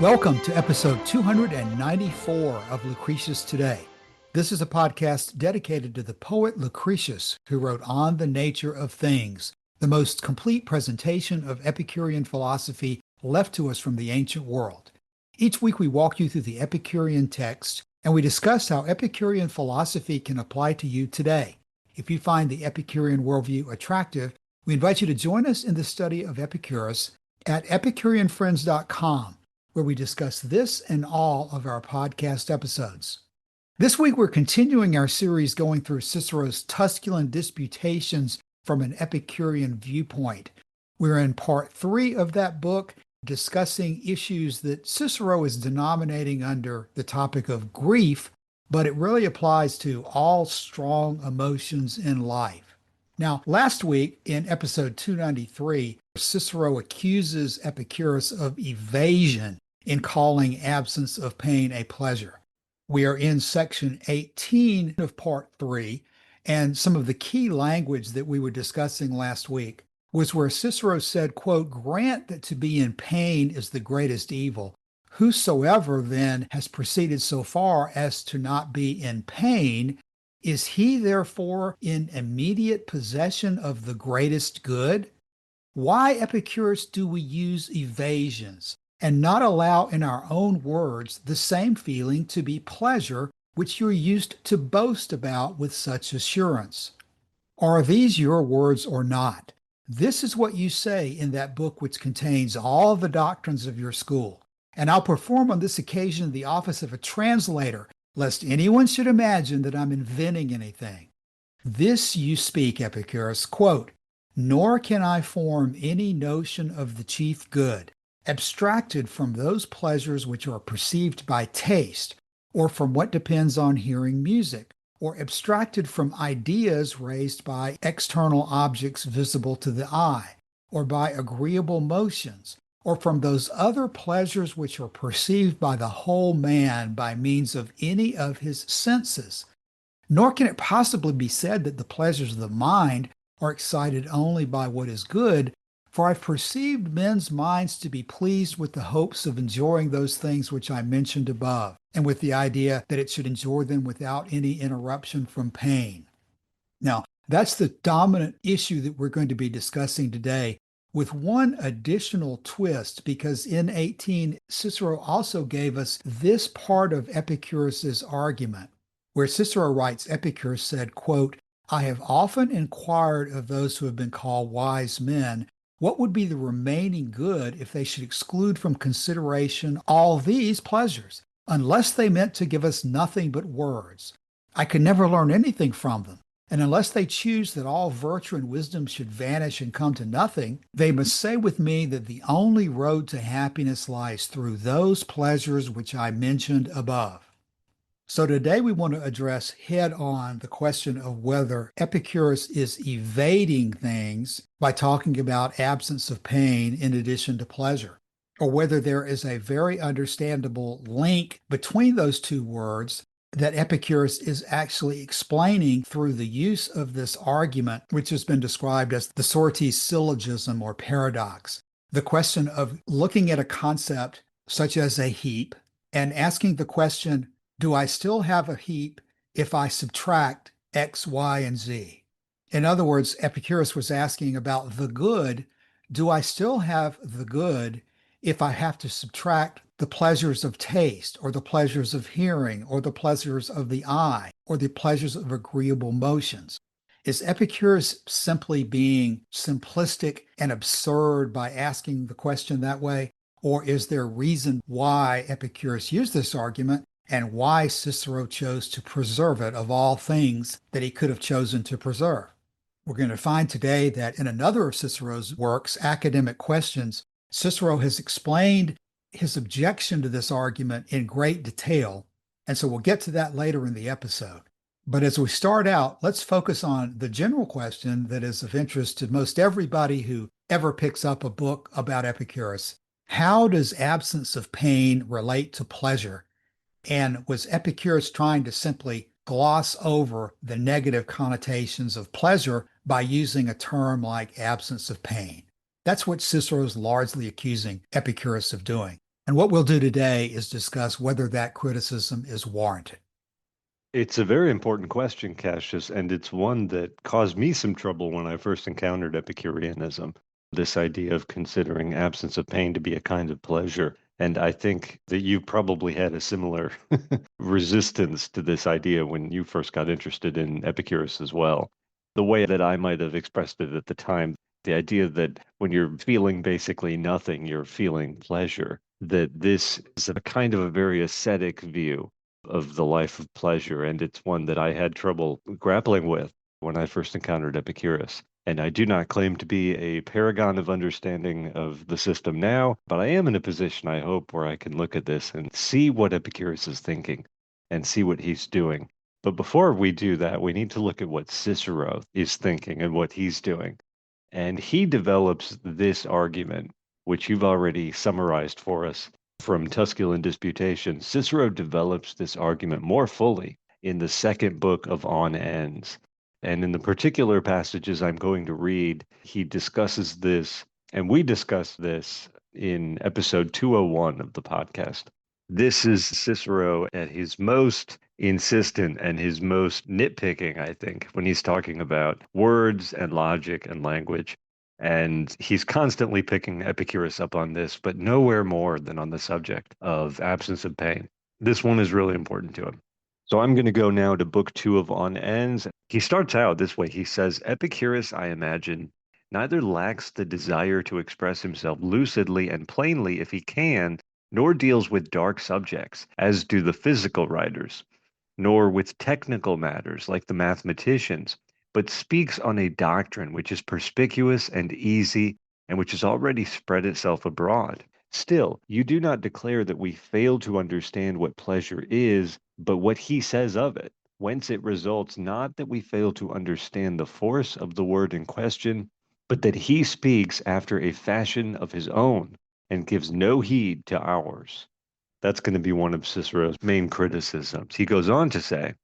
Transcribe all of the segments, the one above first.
Welcome to episode 294 of Lucretius Today. This is a podcast dedicated to the poet Lucretius, who wrote On the Nature of Things, the most complete presentation of Epicurean philosophy left to us from the ancient world. Each week we walk you through the Epicurean text, and we discuss how Epicurean philosophy can apply to you today. If you find the Epicurean worldview attractive, we invite you to join us in the study of Epicurus at EpicureanFriends.com, where we discuss this and all of our podcast episodes. This week, we're continuing our series going through Cicero's Tusculan Disputations from an Epicurean viewpoint. We're in part 3 of that book, discussing issues that Cicero is denominating under the topic of grief, but it really applies to all strong emotions in life. Now, last week in episode 293, Cicero accuses Epicurus of evasion in calling absence of pain a pleasure. We are in section 18 of part 3, and some of the key language that we were discussing last week was where Cicero said, quote, "Grant that to be in pain is the greatest evil. Whosoever then has proceeded so far as to not be in pain, is he therefore in immediate possession of the greatest good? Why, Epicurus, do we use evasions and not allow in our own words the same feeling to be pleasure which you're used to boast about with such assurance? Are these your words or not? This is what you say in that book which contains all the doctrines of your school. And I'll perform on this occasion the office of a translator, lest anyone should imagine that I'm inventing anything. This you speak, Epicurus, quote, nor can I form any notion of the chief good, abstracted from those pleasures which are perceived by taste, or from what depends on hearing music, or abstracted from ideas raised by external objects visible to the eye, or by agreeable motions, or from those other pleasures which are perceived by the whole man by means of any of his senses. Nor can it possibly be said that the pleasures of the mind are excited only by what is good, for I've perceived men's minds to be pleased with the hopes of enjoying those things which I mentioned above, and with the idea that it should enjoy them without any interruption from pain. Now, that's the dominant issue that we're going to be discussing today, with one additional twist, because in 18, Cicero also gave us this part of Epicurus's argument, where Cicero writes, Epicurus said, quote, I have often inquired of those who have been called wise men, what would be the remaining good if they should exclude from consideration all these pleasures, unless they meant to give us nothing but words? I could never learn anything from them, and unless they choose that all virtue and wisdom should vanish and come to nothing, they must say with me that the only road to happiness lies through those pleasures which I mentioned above. So today we want to address head-on the question of whether Epicurus is evading things by talking about absence of pain in addition to pleasure, or whether there is a very understandable link between those two words that Epicurus is actually explaining through the use of this argument, which has been described as the sortes syllogism or paradox. The question of looking at a concept such as a heap and asking the question, do I still have a heap if I subtract X, Y, and Z? In other words, Epicurus was asking about the good. Do I still have the good if I have to subtract the pleasures of taste, or the pleasures of hearing, or the pleasures of the eye, or the pleasures of agreeable motions? Is Epicurus simply being simplistic and absurd by asking the question that way? Or is there reason why Epicurus used this argument, and why Cicero chose to preserve it of all things that he could have chosen to preserve? We're going to find today that in another of Cicero's works, Academic Questions, Cicero has explained his objection to this argument in great detail, and so we'll get to that later in the episode. But as we start out, let's focus on the general question that is of interest to most everybody who ever picks up a book about Epicurus. How does absence of pain relate to pleasure? And was Epicurus trying to simply gloss over the negative connotations of pleasure by using a term like absence of pain? That's what Cicero is largely accusing Epicurus of doing. And what we'll do today is discuss whether that criticism is warranted. It's a very important question, Cassius, and it's one that caused me some trouble when I first encountered Epicureanism. This idea of considering absence of pain to be a kind of pleasure. And I think that you probably had a similar resistance to this idea when you first got interested in Epicurus as well. The way that I might have expressed it at the time, the idea that when you're feeling basically nothing, you're feeling pleasure, that this is a kind of a very ascetic view of the life of pleasure. And it's one that I had trouble grappling with when I first encountered Epicurus. And I do not claim to be a paragon of understanding of the system now, but I am in a position, I hope, where I can look at this and see what Epicurus is thinking and see what he's doing. But before we do that, we need to look at what Cicero is thinking and what he's doing. And he develops this argument, which you've already summarized for us from Tusculan Disputations. Cicero develops this argument more fully in the second book of On Ends. And in the particular passages I'm going to read, he discusses this, and we discussed this in episode 201 of the podcast. This is Cicero at his most insistent and his most nitpicking, I think, when he's talking about words and logic and language. And he's constantly picking Epicurus up on this, but nowhere more than on the subject of absence of pain. This one is really important to him. So I'm going to go now to book 2 of On Ends. He starts out this way. He says, Epicurus, I imagine, neither lacks the desire to express himself lucidly and plainly if he can, nor deals with dark subjects, as do the physical writers, nor with technical matters like the mathematicians, but speaks on a doctrine which is perspicuous and easy, and which has already spread itself abroad. Still, you do not declare that we fail to understand what pleasure is, but what he says of it, whence it results not that we fail to understand the force of the word in question, but that he speaks after a fashion of his own, and gives no heed to ours. That's going to be one of Cicero's main criticisms. He goes on to say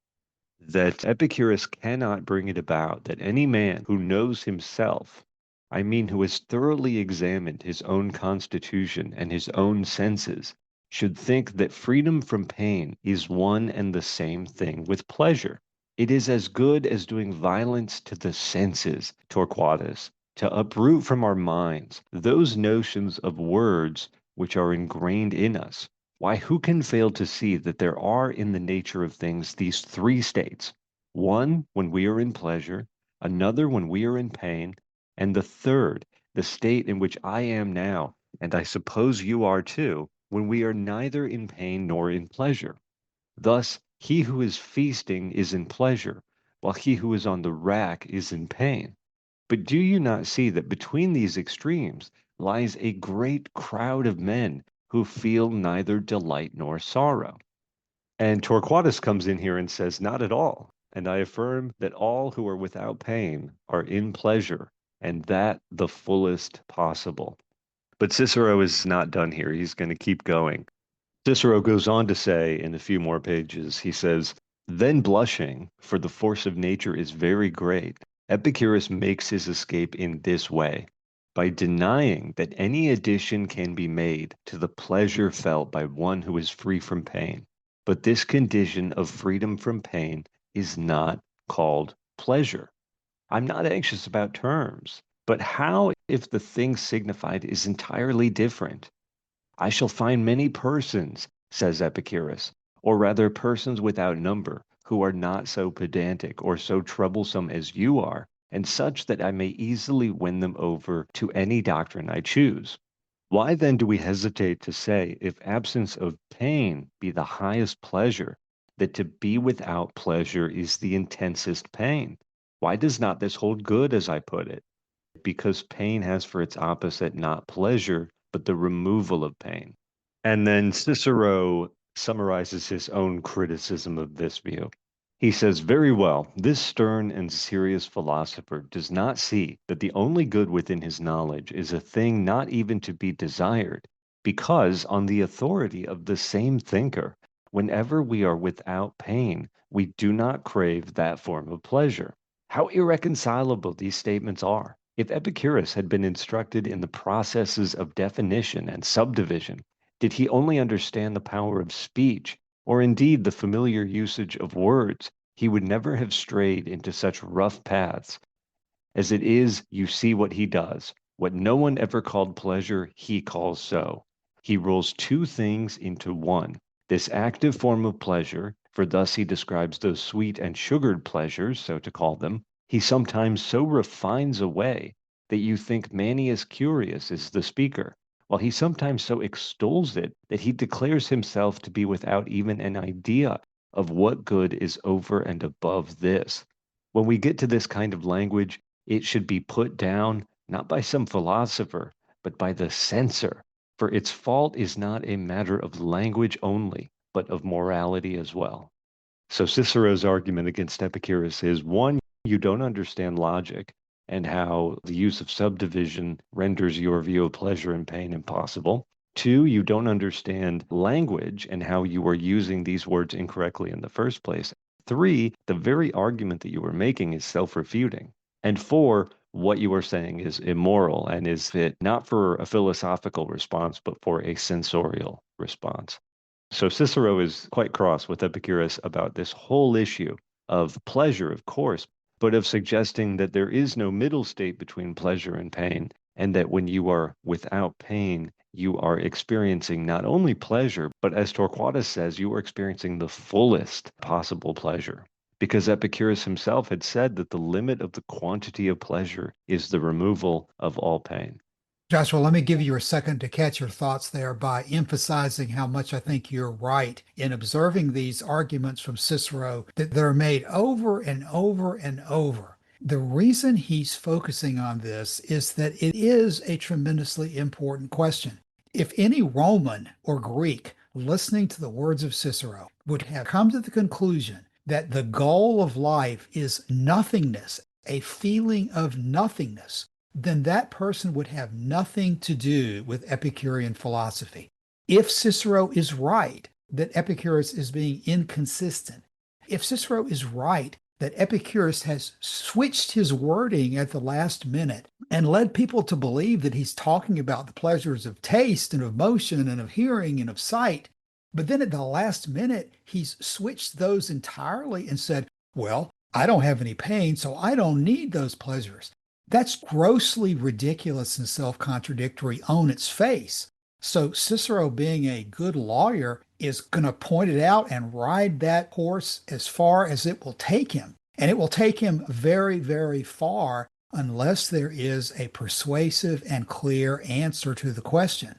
that Epicurus cannot bring it about that any man who knows himself, I mean who has thoroughly examined his own constitution and his own senses, should think that freedom from pain is one and the same thing with pleasure. It is as good as doing violence to the senses, Torquatus, to uproot from our minds those notions of words which are ingrained in us. Why, who can fail to see that there are in the nature of things these 3 states? One, when we are in pleasure, another, when we are in pain, and the third, the state in which I am now, and I suppose you are too, when we are neither in pain nor in pleasure. Thus, he who is feasting is in pleasure, while he who is on the rack is in pain. But do you not see that between these extremes lies a great crowd of men who feel neither delight nor sorrow? And Torquatus comes in here and says, not at all. And I affirm that all who are without pain are in pleasure, and that the fullest possible. But Cicero is not done here. He's going to keep going. Cicero goes on to say in a few more pages, he says, then blushing, for the force of nature is very great, Epicurus makes his escape in this way, by denying that any addition can be made to the pleasure felt by one who is free from pain. But this condition of freedom from pain is not called pleasure. I'm not anxious about terms, but how if the thing signified is entirely different? I shall find many persons, says Epicurus, or rather persons without number, who are not so pedantic or so troublesome as you are, and such that I may easily win them over to any doctrine I choose. Why then do we hesitate to say, if absence of pain be the highest pleasure, that to be without pleasure is the intensest pain? Why does not this hold good as I put it? Because pain has for its opposite not pleasure, but the removal of pain. And then Cicero summarizes his own criticism of this view. He says, very well, this stern and serious philosopher does not see that the only good within his knowledge is a thing not even to be desired, because on the authority of the same thinker, whenever we are without pain, we do not crave that form of pleasure. How irreconcilable these statements are! If Epicurus had been instructed in the processes of definition and subdivision, Did he only understand the power of speech, or indeed the familiar usage of words, he would never have strayed into such rough paths. As it is, you see what he does. What no one ever called pleasure, he calls so. He rolls two things into one. This active form of pleasure, for thus he describes those sweet and sugared pleasures, so to call them, he sometimes so refines away that you think Manius Curius is the speaker, while he sometimes so extols it that he declares himself to be without even an idea of what good is over and above this. When we get to this kind of language, it should be put down not by some philosopher, but by the censor, for its fault is not a matter of language only, but of morality as well. So Cicero's argument against Epicurus is one, you don't understand logic and how the use of subdivision renders your view of pleasure and pain impossible. Two, you don't understand language and how you are using these words incorrectly in the first place. Three, the very argument that you are making is self-refuting. And four, what you are saying is immoral and is fit not for a philosophical response, but for a sensorial response. So Cicero is quite cross with Epicurus about this whole issue of pleasure, of course, but of suggesting that there is no middle state between pleasure and pain, and that when you are without pain, you are experiencing not only pleasure, but as Torquatus says, you are experiencing the fullest possible pleasure. Because Epicurus himself had said that the limit of the quantity of pleasure is the removal of all pain. Joshua, let me give you a second to catch your thoughts there by emphasizing how much I think you're right in observing these arguments from Cicero that they're made over and over and over. The reason he's focusing on this is that it is a tremendously important question. If any Roman or Greek listening to the words of Cicero would have come to the conclusion that the goal of life is nothingness, a feeling of nothingness, then that person would have nothing to do with Epicurean philosophy. If Cicero is right that Epicurus is being inconsistent, if Cicero is right that Epicurus has switched his wording at the last minute and led people to believe that he's talking about the pleasures of taste and of motion and of hearing and of sight, but then at the last minute, he's switched those entirely and said, well, I don't have any pain, so I don't need those pleasures. That's grossly ridiculous and self-contradictory on its face. So Cicero, being a good lawyer, is going to point it out and ride that horse as far as it will take him. And it will take him very, very far unless there is a persuasive and clear answer to the question.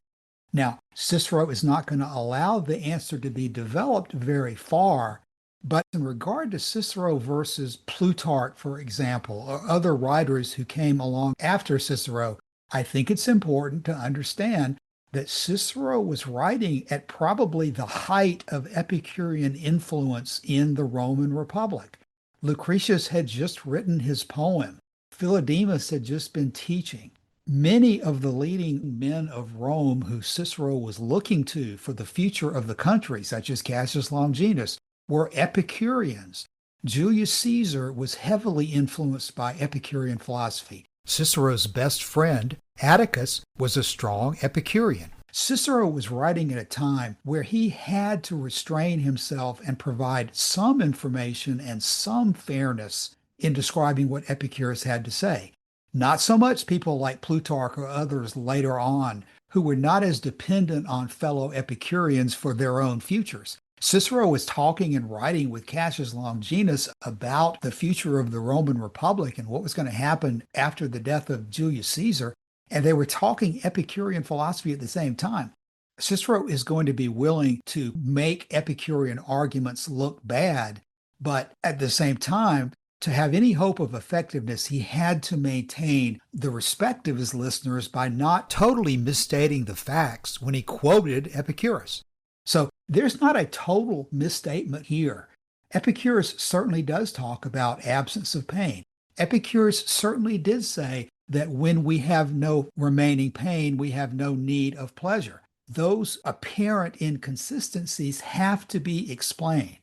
Now, Cicero is not going to allow the answer to be developed very far, but in regard to Cicero versus Plutarch, for example, or other writers who came along after Cicero, I think it's important to understand that Cicero was writing at probably the height of Epicurean influence in the Roman Republic. Lucretius had just written his poem. Philodemus had just been teaching. Many of the leading men of Rome who Cicero was looking to for the future of the country, such as Cassius Longinus, were Epicureans. Julius Caesar was heavily influenced by Epicurean philosophy. Cicero's best friend, Atticus, was a strong Epicurean. Cicero was writing at a time where he had to restrain himself and provide some information and some fairness in describing what Epicurus had to say. Not so much people like Plutarch or others later on who were not as dependent on fellow Epicureans for their own futures. Cicero was talking and writing with Cassius Longinus about the future of the Roman Republic and what was going to happen after the death of Julius Caesar, and they were talking Epicurean philosophy at the same time. Cicero is going to be willing to make Epicurean arguments look bad, but at the same time, to have any hope of effectiveness, he had to maintain the respect of his listeners by not totally misstating the facts when he quoted Epicurus. So there's not a total misstatement here. Epicurus certainly does talk about absence of pain. Epicurus certainly did say that when we have no remaining pain, we have no need of pleasure. Those apparent inconsistencies have to be explained.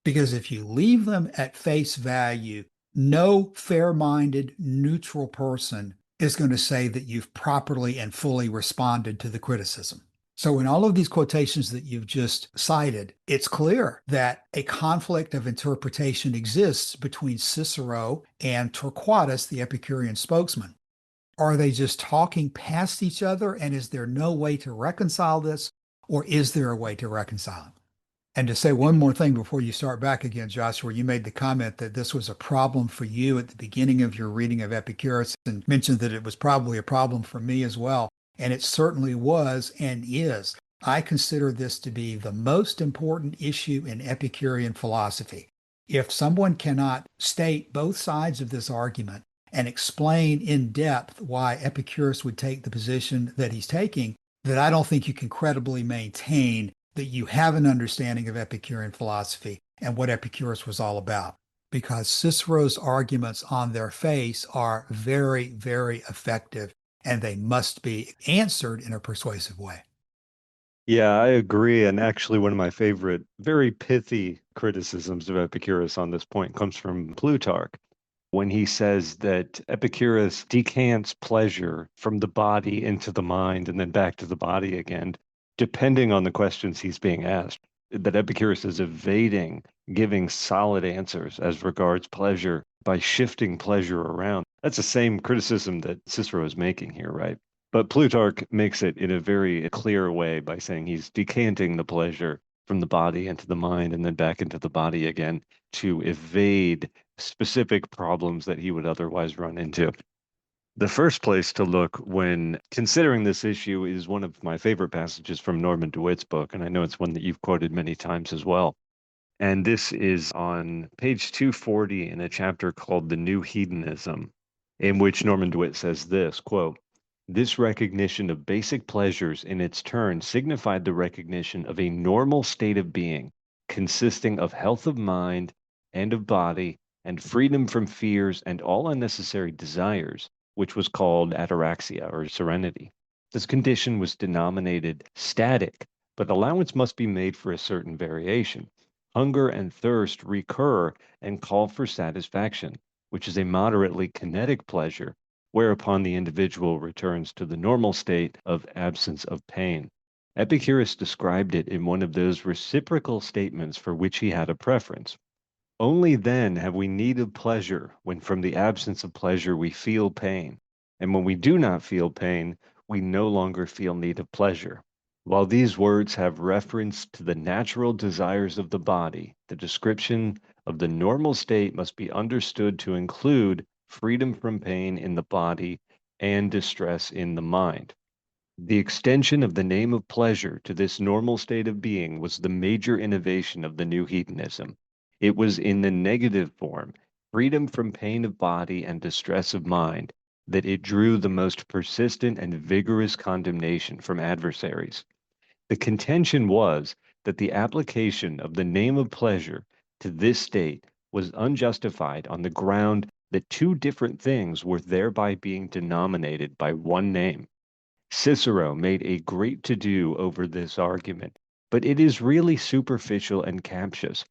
Because if you leave them at face value, no fair-minded, neutral person is going to say that you've properly and fully responded to the criticism. So, in all of these quotations that you've just cited, it's clear that a conflict of interpretation exists between Cicero and Torquatus, the Epicurean spokesman. Are they just talking past each other? And is there no way to reconcile this? Or is there a way to reconcile it? And to say one more thing before you start back again, Joshua, you made the comment that this was a problem for you at the beginning of your reading of Epicurus and mentioned that it was probably a problem for me as well. And it certainly was and is. I consider this to be the most important issue in Epicurean philosophy. If someone cannot state both sides of this argument and explain in depth why Epicurus would take the position that he's taking, then I don't think you can credibly maintain that you have an understanding of Epicurean philosophy and what Epicurus was all about. Because Cicero's arguments on their face are very, very effective, and they must be answered in a persuasive way. Yeah, I agree. And actually, one of my favorite, very pithy criticisms of Epicurus on this point comes from Plutarch, when he says that Epicurus decants pleasure from the body into the mind and then back to the body again, depending on the questions he's being asked. That Epicurus is evading giving solid answers as regards pleasure by shifting pleasure around. That's the same criticism that Cicero is making here, right? But Plutarch makes it in a very clear way by saying he's decanting the pleasure from the body into the mind and then back into the body again to evade specific problems that he would otherwise run into. The first place to look when considering this issue is one of my favorite passages from Norman DeWitt's book, and I know it's one that you've quoted many times as well. And this is on page 240 in a chapter called The New Hedonism, in which Norman DeWitt says this, quote, "This recognition of basic pleasures in its turn signified the recognition of a normal state of being, consisting of health of mind and of body, and freedom from fears and all unnecessary desires, which was called ataraxia or serenity. This condition was denominated static, but allowance must be made for a certain variation. Hunger and thirst recur and call for satisfaction, which is a moderately kinetic pleasure, whereupon the individual returns to the normal state of absence of pain. Epicurus described it in one of those reciprocal statements for which he had a preference. Only then have we need of pleasure, when from the absence of pleasure we feel pain. And when we do not feel pain, we no longer feel need of pleasure. While these words have reference to the natural desires of the body, the description of the normal state must be understood to include freedom from pain in the body and distress in the mind. The extension of the name of pleasure to this normal state of being was the major innovation of the new hedonism. It was in the negative form, freedom from pain of body and distress of mind, that it drew the most persistent and vigorous condemnation from adversaries. The contention was that the application of the name of pleasure to this state was unjustified on the ground that two different things were thereby being denominated by one name. Cicero made a great to-do over this argument, but it is really superficial and captious.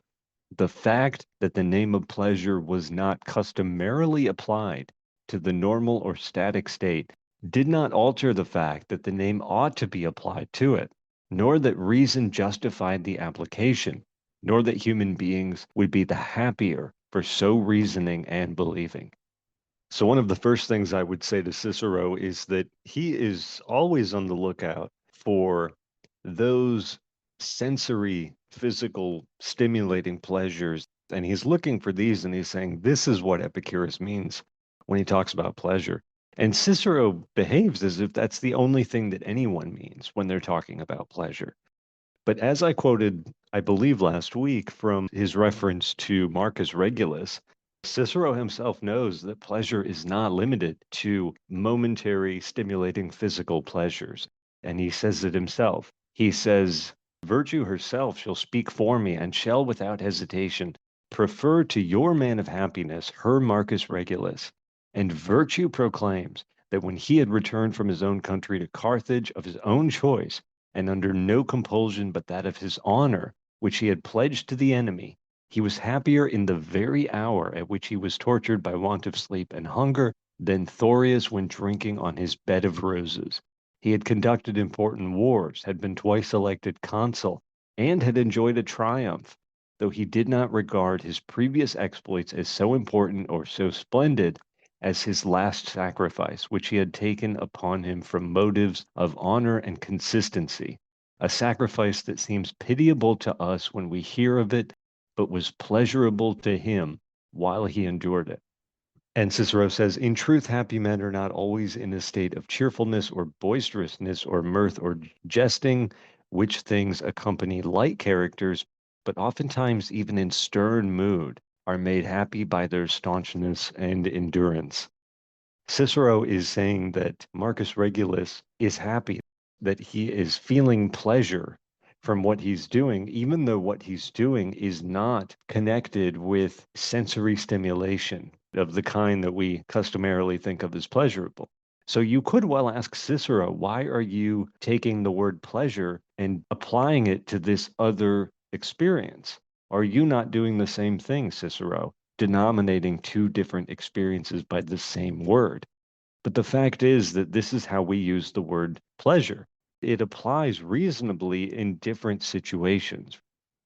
The fact that the name of pleasure was not customarily applied to the normal or static state did not alter the fact that the name ought to be applied to it, nor that reason justified the application, nor that human beings would be the happier for so reasoning and believing. So, one of the first things I would say to Cicero is that he is always on the lookout for those sensory, physical, stimulating pleasures. And he's looking for these and he's saying, this is what Epicurus means when he talks about pleasure. And Cicero behaves as if that's the only thing that anyone means when they're talking about pleasure. But as I quoted, I believe last week, from his reference to Marcus Regulus, Cicero himself knows that pleasure is not limited to momentary stimulating physical pleasures. And he says it himself. He says, "Virtue herself shall speak for me and shall without hesitation prefer to your man of happiness her Marcus Regulus." And virtue proclaims that when he had returned from his own country to Carthage of his own choice, and under no compulsion but that of his honor, which he had pledged to the enemy, he was happier in the very hour at which he was tortured by want of sleep and hunger than Thorius when drinking on his bed of roses. He had conducted important wars, had been twice elected consul, and had enjoyed a triumph, though he did not regard his previous exploits as so important or so splendid as his last sacrifice, which he had taken upon him from motives of honor and consistency, a sacrifice that seems pitiable to us when we hear of it, but was pleasurable to him while he endured it. And Cicero says, in truth, happy men are not always in a state of cheerfulness or boisterousness or mirth or jesting, which things accompany light characters, but oftentimes, even in stern mood, are made happy by their staunchness and endurance. Cicero is saying that Marcus Regulus is happy, that he is feeling pleasure from what he's doing, even though what he's doing is not connected with sensory stimulation of the kind that we customarily think of as pleasurable. So you could well ask Cicero, why are you taking the word pleasure and applying it to this other experience? Are you not doing the same thing, Cicero, denominating two different experiences by the same word? But the fact is that this is how we use the word pleasure. It applies reasonably in different situations.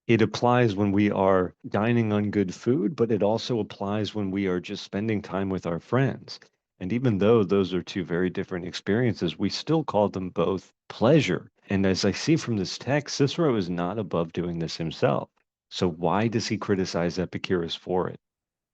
It applies when we are dining on good food, but it also applies when we are just spending time with our friends. And even though those are two very different experiences, we still call them both pleasure. And as I see from this text, Cicero is not above doing this himself. So why does he criticize Epicurus for it?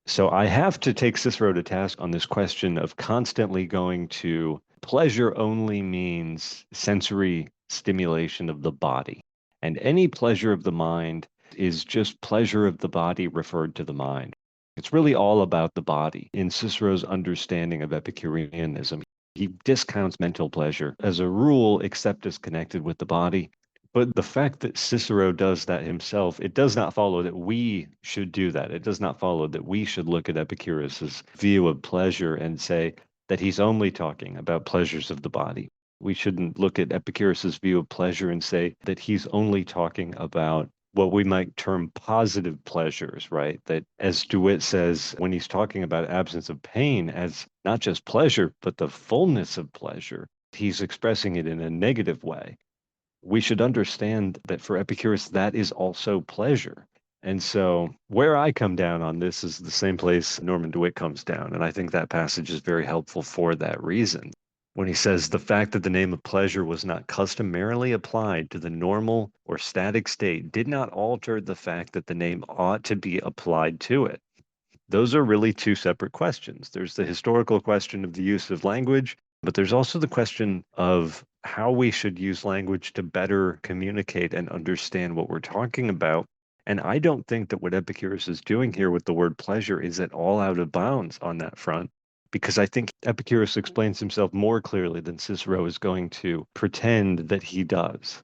So I have to take Cicero to task on this question of constantly going to pleasure only means sensory stimulation of the body. And any pleasure of the mind is just pleasure of the body referred to the mind. It's really all about the body in Cicero's understanding of Epicureanism. He discounts mental pleasure as a rule, except as connected with the body. But the fact that Cicero does that himself, it does not follow that we should do that. It does not follow that we should look at Epicurus's view of pleasure and say that he's only talking about pleasures of the body. We shouldn't look at Epicurus's view of pleasure and say that he's only talking about what we might term positive pleasures, right? That, as DeWitt says, when he's talking about absence of pain as not just pleasure, but the fullness of pleasure, he's expressing it in a negative way. We should understand that for Epicurus, that is also pleasure. And so where I come down on this is the same place Norman DeWitt comes down. And I think that passage is very helpful for that reason. When he says the fact that the name of pleasure was not customarily applied to the normal or static state did not alter the fact that the name ought to be applied to it. Those are really two separate questions. There's the historical question of the use of language, but there's also the question of how we should use language to better communicate and understand what we're talking about. And I don't think that what Epicurus is doing here with the word pleasure is at all out of bounds on that front, because I think Epicurus explains himself more clearly than Cicero is going to pretend that he does.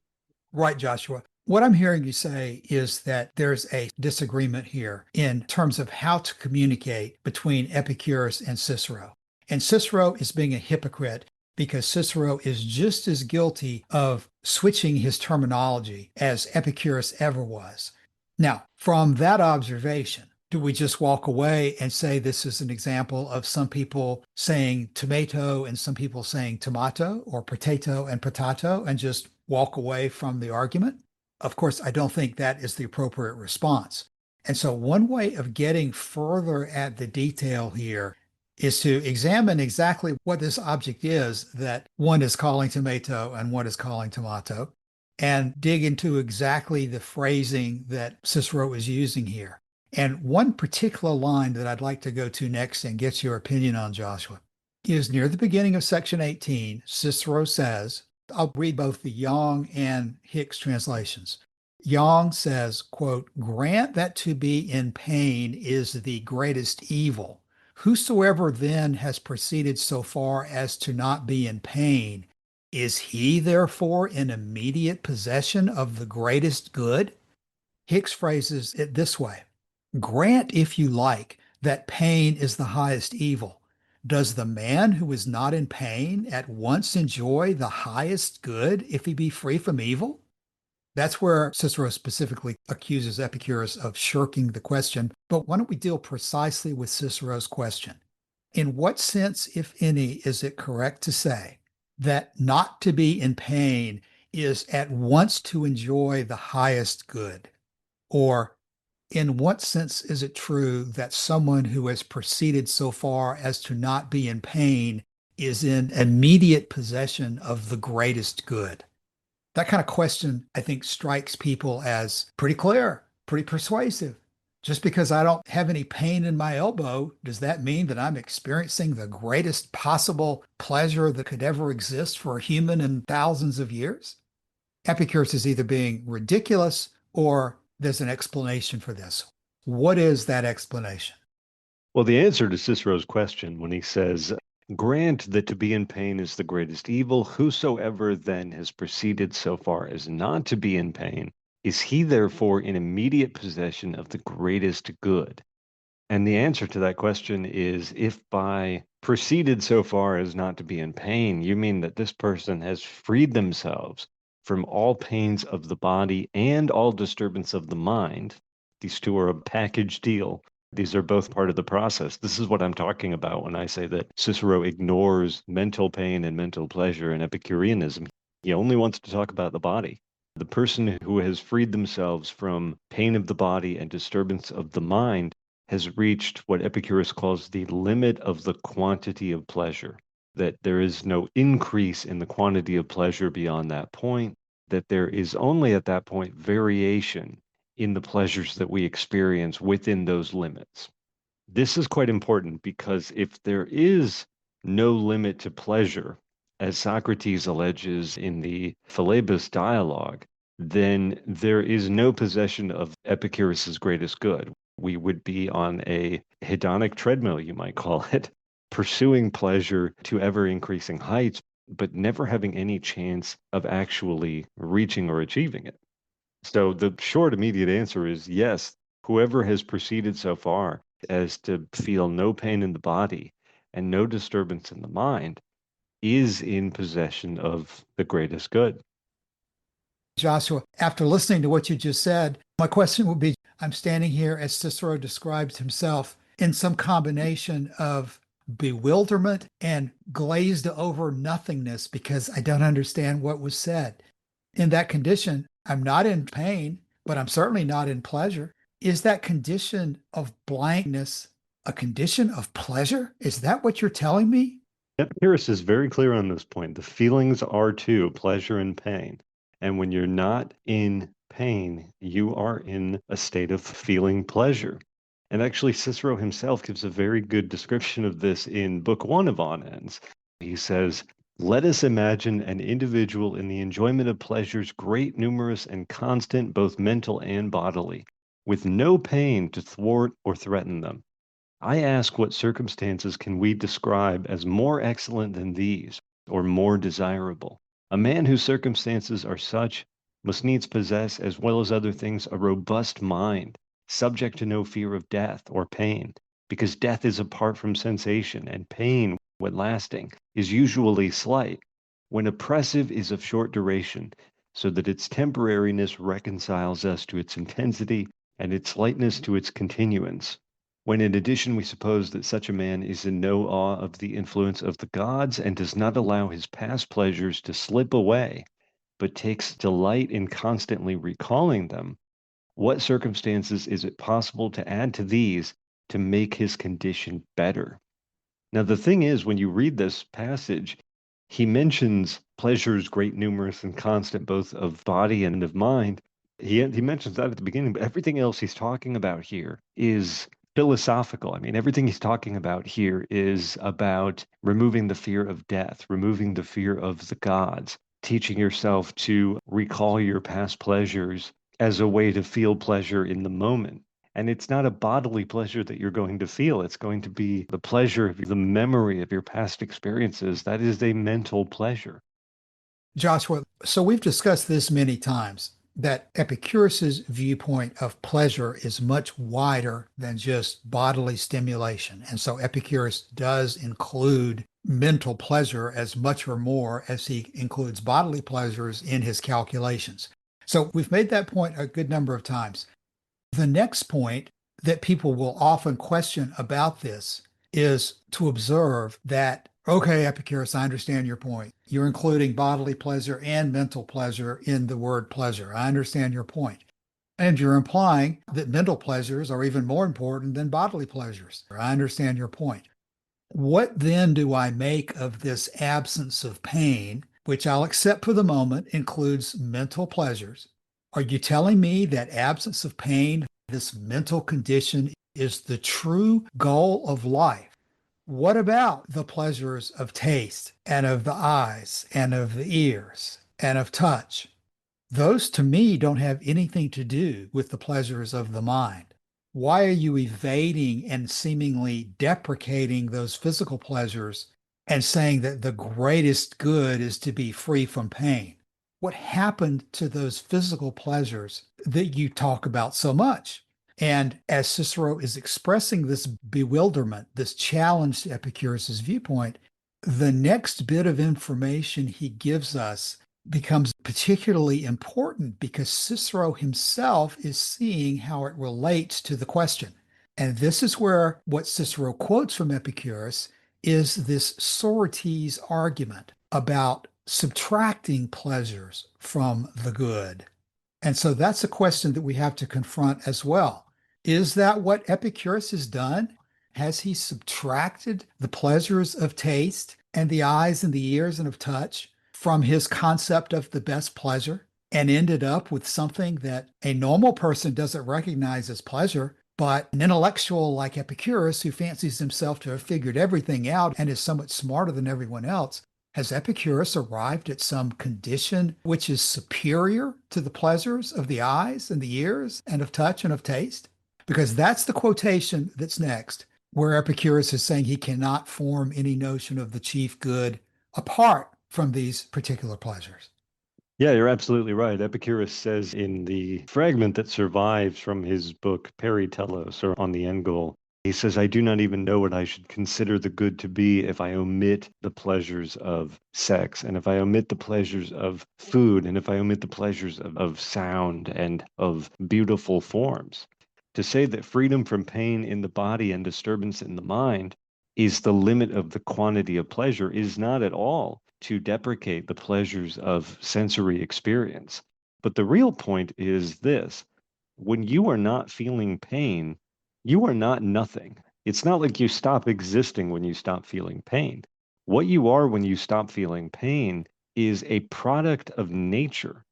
Right, Joshua. What I'm hearing you say is that there's a disagreement here in terms of how to communicate between Epicurus and Cicero. And Cicero is being a hypocrite because Cicero is just as guilty of switching his terminology as Epicurus ever was. Now, from that observation, do we just walk away and say this is an example of some people saying tomato and some people saying tomato, or potato and potato, and just walk away from the argument? Of course, I don't think that is the appropriate response. And so one way of getting further at the detail here is to examine exactly what this object is that one is calling tomato and one is calling tomato, and dig into exactly the phrasing that Cicero is using here. And one particular line that I'd like to go to next and get your opinion on, Joshua, is near the beginning of section 18. Cicero says, I'll read both the Young and Hicks translations. Young says, quote, grant that to be in pain is the greatest evil. Whosoever then has proceeded so far as to not be in pain, is he therefore in immediate possession of the greatest good? Hicks phrases it this way: grant, if you like, that pain is the highest evil. Does the man who is not in pain at once enjoy the highest good if he be free from evil? That's where Cicero specifically accuses Epicurus of shirking the question. But why don't we deal precisely with Cicero's question? In what sense, if any, is it correct to say that not to be in pain is at once to enjoy the highest good? Or in what sense is it true that someone who has proceeded so far as to not be in pain is in immediate possession of the greatest good? That kind of question, I think, strikes people as pretty clear, pretty persuasive. Just because I don't have any pain in my elbow, does that mean that I'm experiencing the greatest possible pleasure that could ever exist for a human in thousands of years? Epicurus is either being ridiculous or there's an explanation for this. What is that explanation? Well, the answer to Cicero's question when he says, grant that to be in pain is the greatest evil, whosoever then has proceeded so far as not to be in pain, is he therefore in immediate possession of the greatest good? And the answer to that question is, if by proceeded so far as not to be in pain, you mean that this person has freed themselves from all pains of the body and all disturbance of the mind. These two are a package deal. These are both part of the process. This is what I'm talking about when I say that Cicero ignores mental pain and mental pleasure in Epicureanism. He only wants to talk about the body. The person who has freed themselves from pain of the body and disturbance of the mind has reached what Epicurus calls the limit of the quantity of pleasure, that there is no increase in the quantity of pleasure beyond that point, that there is only at that point variation in the pleasures that we experience within those limits. This is quite important because if there is no limit to pleasure, as Socrates alleges in the Philebus dialogue, then there is no possession of Epicurus's greatest good. We would be on a hedonic treadmill, you might call it, pursuing pleasure to ever increasing heights, but never having any chance of actually reaching or achieving it. So the short, immediate answer is yes, whoever has proceeded so far as to feel no pain in the body and no disturbance in the mind is in possession of the greatest good. Joshua, after listening to what you just said, my question would be, I'm standing here as Cicero describes himself in some combination of bewilderment and glazed over nothingness because I don't understand what was said. In that condition, I'm not in pain, but I'm certainly not in pleasure. Is that condition of blankness a condition of pleasure? Is that what you're telling me? Epicurus is very clear on this point. The feelings are two, pleasure and pain. And when you're not in pain, you are in a state of feeling pleasure. And actually, Cicero himself gives a very good description of this in Book One of On Ends. He says, let us imagine an individual in the enjoyment of pleasures great, numerous, and constant, both mental and bodily, with no pain to thwart or threaten them. I ask, what circumstances can we describe as more excellent than these, or more desirable? A man whose circumstances are such must needs possess, as well as other things, a robust mind, subject to no fear of death or pain, because death is apart from sensation, and pain, when lasting, is usually slight. When oppressive, is of short duration, so that its temporariness reconciles us to its intensity, and its lightness to its continuance. When in addition we suppose that such a man is in no awe of the influence of the gods and does not allow his past pleasures to slip away, but takes delight in constantly recalling them, what circumstances is it possible to add to these to make his condition better? Now, the thing is, when you read this passage, he mentions pleasures great, numerous, and constant, both of body and of mind. He mentions that at the beginning, but everything else he's talking about here is philosophical. I mean, everything he's talking about here is about removing the fear of death, removing the fear of the gods, teaching yourself to recall your past pleasures as a way to feel pleasure in the moment. And it's not a bodily pleasure that you're going to feel. It's going to be the pleasure of the memory of your past experiences. That is a mental pleasure. Joshua, so we've discussed this many times that Epicurus's viewpoint of pleasure is much wider than just bodily stimulation. And so Epicurus does include mental pleasure as much or more as he includes bodily pleasures in his calculations. So we've made that point a good number of times. The next point that people will often question about this is to observe that Okay, Epicurus, I understand your point. You're including bodily pleasure and mental pleasure in the word pleasure. I understand your point. And you're implying that mental pleasures are even more important than bodily pleasures. I understand your point. What then do I make of this absence of pain, which I'll accept for the moment includes mental pleasures? Are you telling me that absence of pain, this mental condition, is the true goal of life? What about the pleasures of taste and of the eyes and of the ears and of touch? Those to me don't have anything to do with the pleasures of the mind. Why are you evading and seemingly deprecating those physical pleasures and saying that the greatest good is to be free from pain? What happened to those physical pleasures that you talk about so much? And as Cicero is expressing this bewilderment, this challenge to Epicurus's viewpoint, the next bit of information he gives us becomes particularly important because Cicero himself is seeing how it relates to the question. And this is where what Cicero quotes from Epicurus is this Sorites argument about subtracting pleasures from the good. And so that's a question that we have to confront as well. Is that what Epicurus has done? Has he subtracted the pleasures of taste and the eyes and the ears and of touch from his concept of the best pleasure and ended up with something that a normal person doesn't recognize as pleasure, but an intellectual like Epicurus, who fancies himself to have figured everything out and is somewhat smarter than everyone else, has Epicurus arrived at some condition which is superior to the pleasures of the eyes and the ears and of touch and of taste? Because that's the quotation that's next, where Epicurus is saying he cannot form any notion of the chief good apart from these particular pleasures. Yeah, you're absolutely right. Epicurus says in the fragment that survives from his book Peritelos, or On the End Goal, he says, I do not even know what I should consider the good to be if I omit the pleasures of sex, and if I omit the pleasures of food, and if I omit the pleasures of sound and of beautiful forms. To say that freedom from pain in the body and disturbance in the mind is the limit of the quantity of pleasure is not at all to deprecate the pleasures of sensory experience. But the real point is this: when you are not feeling pain, you are not nothing. It's not like you stop existing when you stop feeling pain. What you are when you stop feeling pain is a product of nature.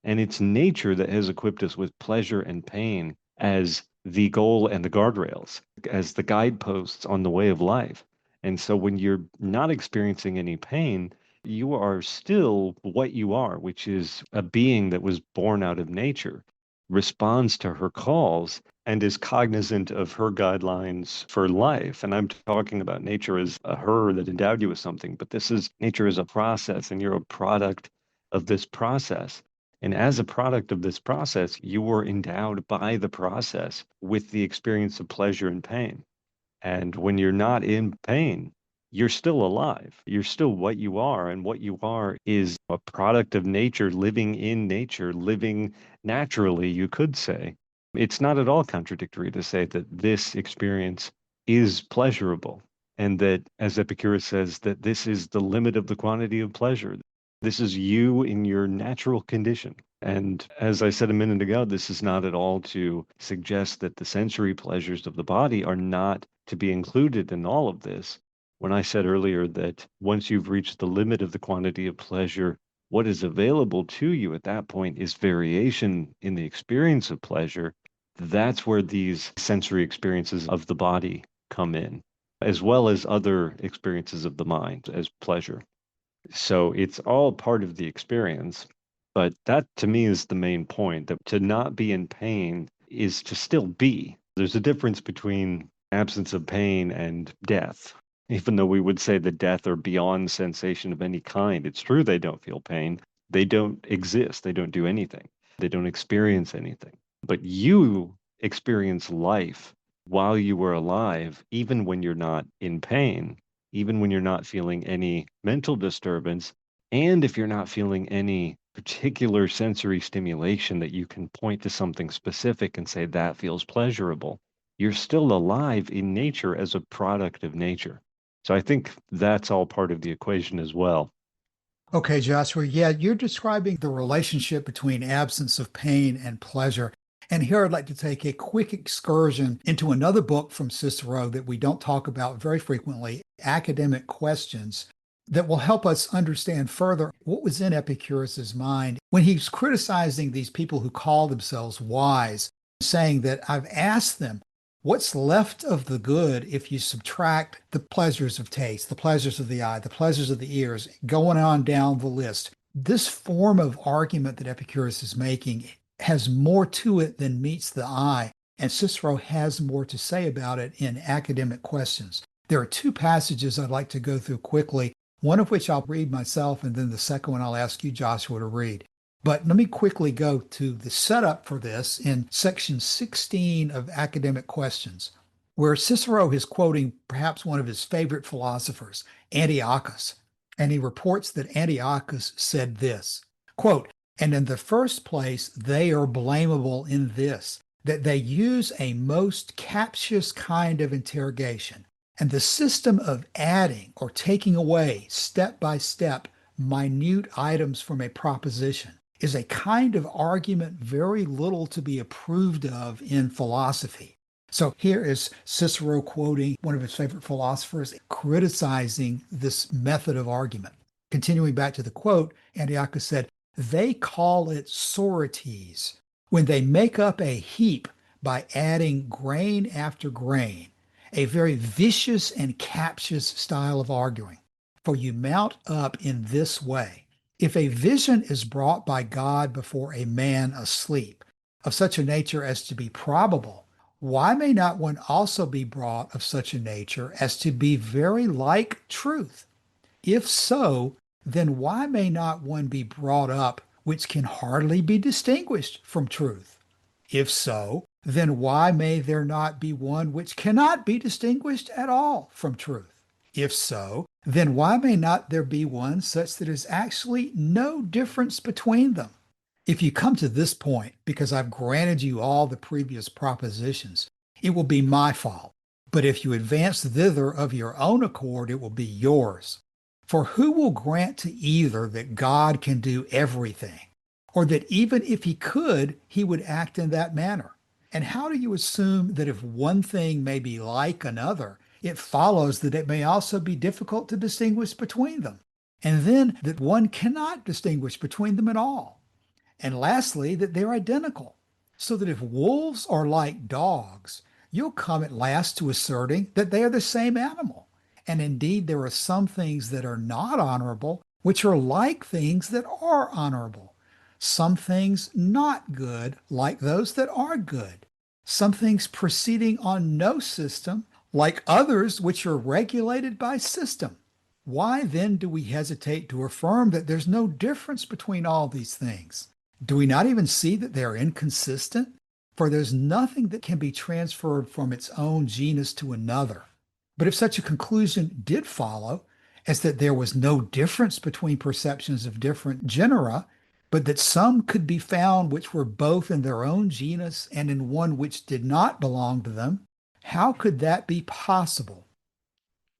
And it's nature that has equipped us with pleasure and pain as the goal and the guardrails, as the guideposts on the way of life. And so when you're not experiencing any pain, you are still what you are, which is a being that was born out of nature, responds to her calls, and is cognizant of her guidelines for life. And I'm talking about nature as a her that endowed you with something, but this is nature as a process, and you're a product of this process. And as a product of this process, you were endowed by the process with the experience of pleasure and pain. And when you're not in pain, you're still alive. You're still what you are. And what you are is a product of nature, living in nature, living naturally, you could say. It's not at all contradictory to say that this experience is pleasurable. And that, as Epicurus says, that this is the limit of the quantity of pleasure. This is you in your natural condition. And as I said a minute ago, this is not at all to suggest that the sensory pleasures of the body are not to be included in all of this. When I said earlier that once you've reached the limit of the quantity of pleasure, what is available to you at that point is variation in the experience of pleasure. That's where these sensory experiences of the body come in, as well as other experiences of the mind as pleasure. So it's all part of the experience. But that to me is the main point, that to not be in pain is to still be. There's a difference between absence of pain and death. Even though we would say that death are beyond sensation of any kind, it's true they don't feel pain. They don't exist. They don't do anything. They don't experience anything. But you experience life while you were alive, even when you're not in pain, even when you're not feeling any mental disturbance, and if you're not feeling any particular sensory stimulation that you can point to something specific and say that feels pleasurable, you're still alive in nature as a product of nature. So I think that's all part of the equation as well. Okay, Joshua. Yeah, you're describing the relationship between absence of pain and pleasure. And here I'd like to take a quick excursion into another book from Cicero that we don't talk about very frequently, Academic Questions, that will help us understand further what was in Epicurus's mind when he's criticizing these people who call themselves wise, saying that I've asked them, what's left of the good if you subtract the pleasures of taste, the pleasures of the eye, the pleasures of the ears, going on down the list? This form of argument that Epicurus is making has more to it than meets the eye, and Cicero has more to say about it in Academic Questions. There are two passages I'd like to go through quickly, one of which I'll read myself, and then the second one I'll ask you, Joshua, to read. But let me quickly go to the setup for this in section 16 of Academic Questions, where Cicero is quoting perhaps one of his favorite philosophers, Antiochus. And he reports that Antiochus said this, quote, and in the first place, they are blamable in this, that they use a most captious kind of interrogation. And the system of adding or taking away step by step minute items from a proposition is a kind of argument very little to be approved of in philosophy. So here is Cicero quoting one of his favorite philosophers, criticizing this method of argument. Continuing back to the quote, Antiochus said, they call it sorites when they make up a heap by adding grain after grain, a very vicious and captious style of arguing. For you mount up in this way. If a vision is brought by God before a man asleep, of such a nature as to be probable, why may not one also be brought of such a nature as to be very like truth? If so, then why may not one be brought up which can hardly be distinguished from truth? If so, then why may there not be one which cannot be distinguished at all from truth? If so, then why may not there be one such that is actually no difference between them? If you come to this point because I've granted you all the previous propositions, it will be my fault. But if you advance thither of your own accord, it will be yours. For who will grant to either that God can do everything, or that even if he could, he would act in that manner? And how do you assume that if one thing may be like another, it follows that it may also be difficult to distinguish between them? And then that one cannot distinguish between them at all? And lastly, that they're identical. So that if wolves are like dogs, you'll come at last to asserting that they are the same animal. And indeed, there are some things that are not honorable, which are like things that are honorable. Some things not good, like those that are good. Some things proceeding on no system, like others which are regulated by system. Why then do we hesitate to affirm that there's no difference between all these things? Do we not even see that they are inconsistent? For there's nothing that can be transferred from its own genus to another. But if such a conclusion did follow, as that there was no difference between perceptions of different genera, but that some could be found which were both in their own genus and in one which did not belong to them, how could that be possible?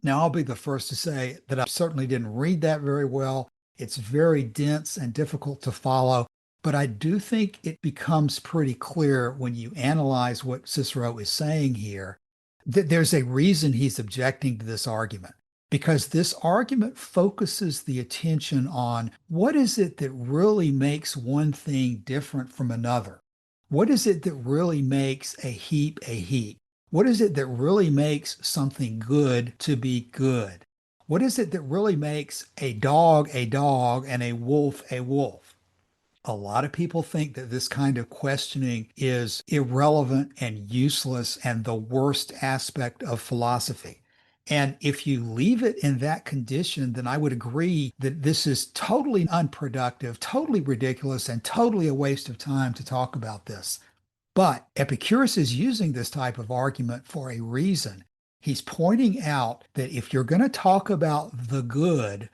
Now, I'll be the first to say that I certainly didn't read that very well. It's very dense and difficult to follow, but I do think it becomes pretty clear when you analyze what Cicero is saying here that there's a reason he's objecting to this argument, because this argument focuses the attention on what is it that really makes one thing different from another? What is it that really makes a heap a heap? What is it that really makes something good to be good? What is it that really makes a dog and a wolf a wolf? A lot of people think that this kind of questioning is irrelevant and useless and the worst aspect of philosophy. And if you leave it in that condition, then I would agree that this is totally unproductive, totally ridiculous, and totally a waste of time to talk about this. But Epicurus is using this type of argument for a reason. He's pointing out that if you're going to talk about the good,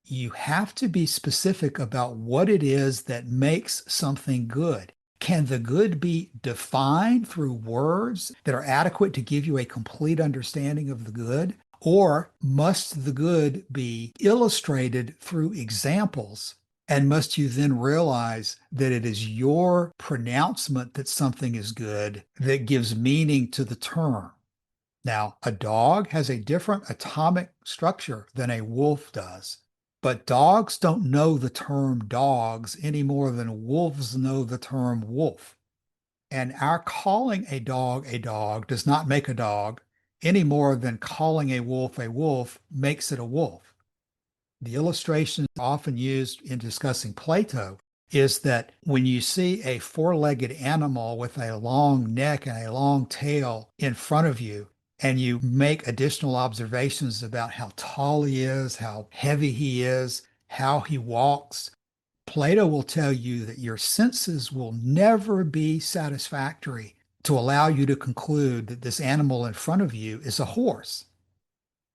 you have to be specific about what it is that makes something good. Can the good be defined through words that are adequate to give you a complete understanding of the good? Or must the good be illustrated through examples? And must you then realize that it is your pronouncement that something is good that gives meaning to the term? Now, a dog has a different atomic structure than a wolf does, but dogs don't know the term dogs any more than wolves know the term wolf. And our calling a dog does not make a dog any more than calling a wolf makes it a wolf. The illustration often used in discussing Plato is that when you see a four-legged animal with a long neck and a long tail in front of you, and you make additional observations about how tall he is, how heavy he is, how he walks, Plato will tell you that your senses will never be satisfactory to allow you to conclude that this animal in front of you is a horse.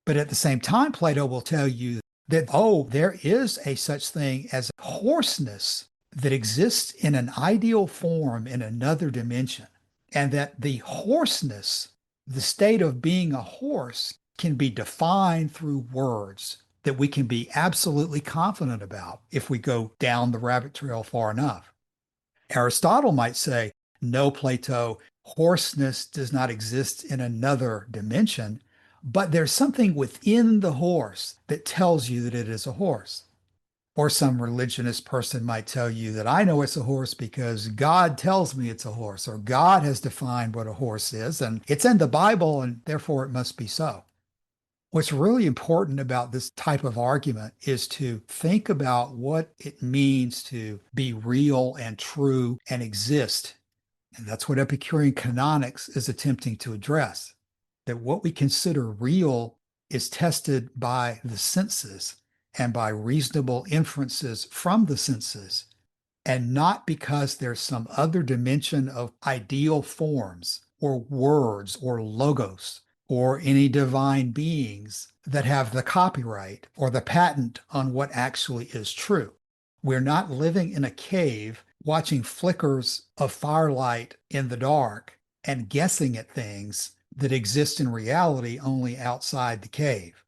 But at the same time, Plato will tell you that, oh, there is a such thing as hoarseness that exists in an ideal form in another dimension, and that the hoarseness, the state of being a horse, can be defined through words that we can be absolutely confident about if we go down the rabbit trail far enough. Aristotle might say, no, Plato, hoarseness does not exist in another dimension, but there's something within the horse that tells you that it is a horse. Or some religionist person might tell you that I know it's a horse because God tells me it's a horse, or God has defined what a horse is, and it's in the Bible, and therefore it must be so. What's really important about this type of argument is to think about what it means to be real and true and exist. And that's what Epicurean canonics is attempting to address. That what we consider real is tested by the senses and by reasonable inferences from the senses, and not because there's some other dimension of ideal forms or words or logos or any divine beings that have the copyright or the patent on what actually is true. We're not living in a cave watching flickers of firelight in the dark and guessing at things that exist in reality only outside the cave.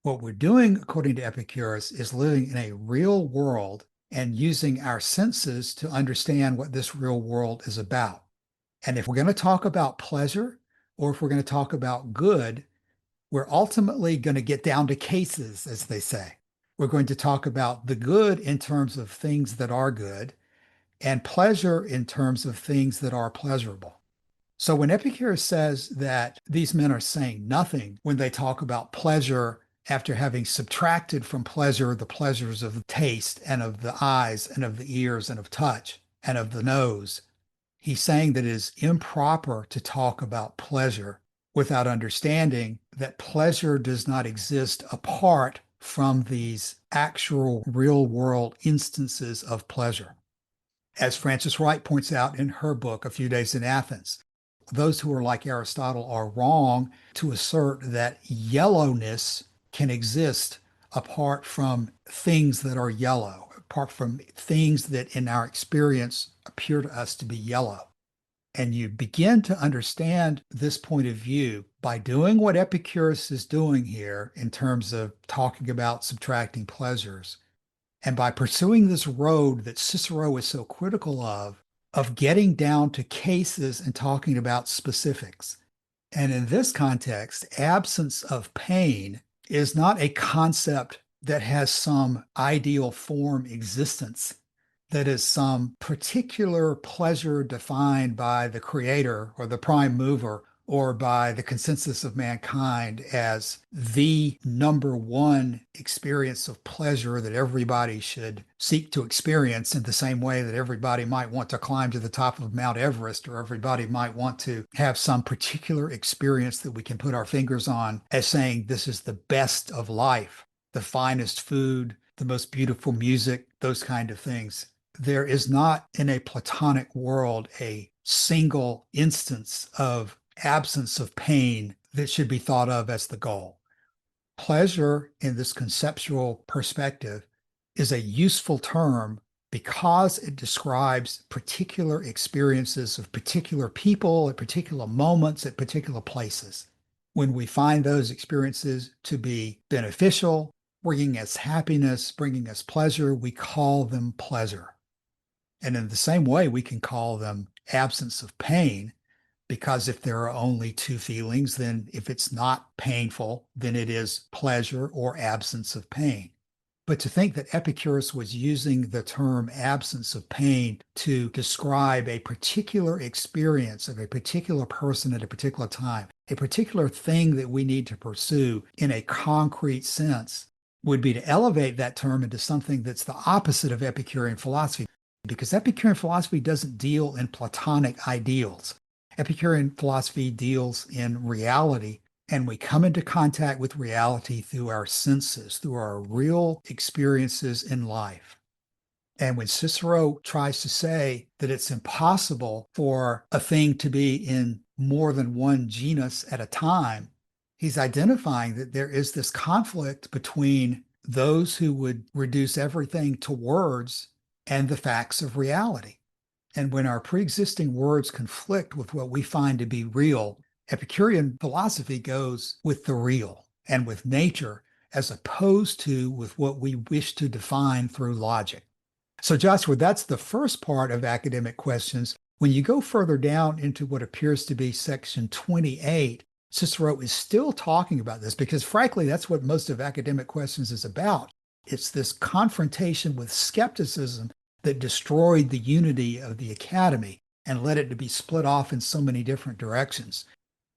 What we're doing, according to Epicurus, is living in a real world and using our senses to understand what this real world is about. And if we're going to talk about pleasure, or if we're going to talk about good, we're ultimately going to get down to cases, as they say. We're going to talk about the good in terms of things that are good, and pleasure in terms of things that are pleasurable. So when Epicurus says that these men are saying nothing when they talk about pleasure after having subtracted from pleasure the pleasures of the taste and of the eyes and of the ears and of touch and of the nose, he's saying that it is improper to talk about pleasure without understanding that pleasure does not exist apart from these actual real world instances of pleasure. As Frances Wright points out in her book, A Few Days in Athens, those who are like Aristotle are wrong to assert that yellowness can exist apart from things that are yellow, apart from things that in our experience appear to us to be yellow. And you begin to understand this point of view by doing what Epicurus is doing here in terms of talking about subtracting pleasures, and by pursuing this road that Cicero is so critical of getting down to cases and talking about specifics. And in this context, absence of pain is not a concept that has some ideal form existence, that is some particular pleasure defined by the creator or the prime mover or by the consensus of mankind as the number one experience of pleasure that everybody should seek to experience, in the same way that everybody might want to climb to the top of Mount Everest, or everybody might want to have some particular experience that we can put our fingers on as saying this is the best of life, the finest food, the most beautiful music, those kind of things. There is not in a Platonic world a single instance of absence of pain that should be thought of as the goal. Pleasure in this conceptual perspective is a useful term because it describes particular experiences of particular people at particular moments at particular places. When we find those experiences to be beneficial, bringing us happiness, bringing us pleasure, we call them pleasure. And in the same way, we can call them absence of pain, because if there are only two feelings, then if it's not painful, then it is pleasure or absence of pain. But to think that Epicurus was using the term absence of pain to describe a particular experience of a particular person at a particular time, a particular thing that we need to pursue in a concrete sense, would be to elevate that term into something that's the opposite of Epicurean philosophy, because Epicurean philosophy doesn't deal in Platonic ideals. Epicurean philosophy deals in reality, and we come into contact with reality through our senses, through our real experiences in life. And when Cicero tries to say that it's impossible for a thing to be in more than one genus at a time, he's identifying that there is this conflict between those who would reduce everything to words and the facts of reality. And when our pre-existing words conflict with what we find to be real, Epicurean philosophy goes with the real and with nature, as opposed to with what we wish to define through logic. So, Joshua, that's the first part of academic questions. When you go further down into what appears to be section 28, Cicero is still talking about this because, frankly, that's what most of academic questions is about. It's this confrontation with skepticism that destroyed the unity of the academy and led it to be split off in so many different directions.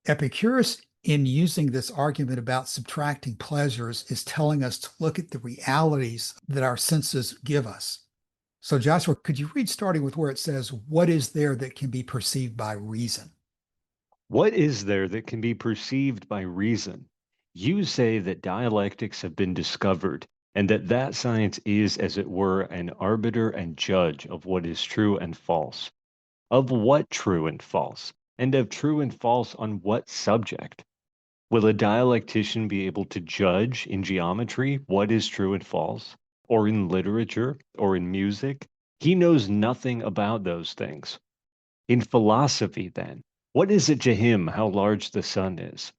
Epicurus, in using this argument about subtracting pleasures, is telling us to look at the realities that our senses give us. So, Joshua, could you read starting with where it says, "What is there that can be perceived by reason?" What is there that can be perceived by reason? You say that dialectics have been discovered, and that science is, as it were, an arbiter and judge of what is true and false. Of what true and false? And of true and false on what subject? Will a dialectician be able to judge in geometry what is true and false? Or in literature? Or in music? He knows nothing about those things. In philosophy, then, what is it to him how large the sun is?